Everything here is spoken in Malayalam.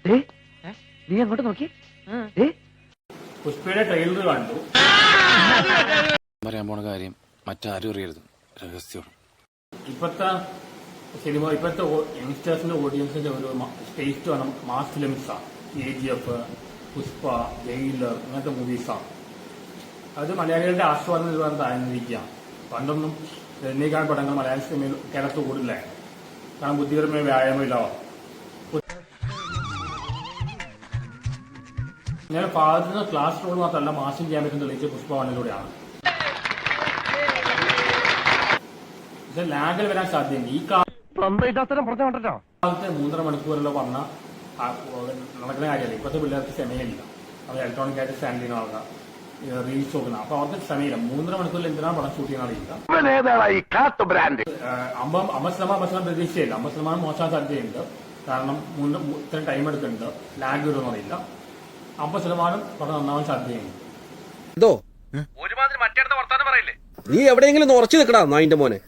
നീ അങ്ങോട്ട് നോക്കി. പുഷ്പയുടെ ട്രെയിലർ കണ്ടു. പറയാൻ പോണ കാര്യം മറ്റാരും അറിയരുത്, രഹസ്യമാണ്. ഇപ്പോഴത്തെ സിനിമ, ഇപ്പോഴത്തെ യങ്സ്റ്റേഴ്സിന്റെ ഓഡിയൻസിന്റെ ഒരു ടേസ്റ്റ് വേണം. മാസ് ഫിലിംസാണ്. KGF, പുഷ്പ, ജയിലർ അങ്ങനത്തെ മൂവീസാണ്. അത് മലയാളികളുടെ ആസ്വാദനം എന്ന് പറഞ്ഞാൽ താഴ്ന്നിരിക്കുകയാണ്. പണ്ടൊന്നും രജനീകാന്ത് പടങ്ങൾ മലയാള സിനിമയിൽ കേരളത്തിൽ കൂടുതലായിരുന്നു. കാരണം ബുദ്ധിപരമായ വ്യായാമമില്ല. ഞാൻ ഫാദറിന് ക്ലാസ് റോൾ മാത്രമല്ല മാസം ചെയ്യാൻ പറ്റുന്ന തെളിയിച്ച പുഷ്പ വണ്ണിലൂടെയാണ്. പക്ഷെ ലാഗിൽ വരാൻ സാധ്യതയുണ്ട്. ഈ കാലത്ത് 3.5 മണിക്കൂറല്ലോ പറഞ്ഞ നടക്കുന്ന കാര്യമല്ല. ഇപ്പോഴത്തെ പിള്ളേർക്ക് സമയമില്ല. അവർ ഇലക്ട്രോണിക് ആയിട്ട് സ്റ്റാൻഡ് ചെയ്യുന്ന ആൾക്കാർ, റീൽസ് നോക്കുന്ന. അപ്പൊ അവർക്ക് സമയമില്ല. 3.5 മണിക്കൂറിൽ എന്തിനാണ് പടം ഷൂട്ട് ചെയ്യുന്ന അറിയില്ല. 50% പ്രതീക്ഷയില്ല. 50% മോശം സാധ്യതയുണ്ട്. കാരണം ഇത്രയും ടൈം എടുക്കുന്നുണ്ട്. ലാഗ് വരുമെന്ന് അറിയില്ല. 50% പടം നന്നാവാൻ സാധ്യതയുണ്ട്. നീ എവിടെയെങ്കിലും ഉറച്ചു നിൽക്കടാ നായിന്റെ മോനെ.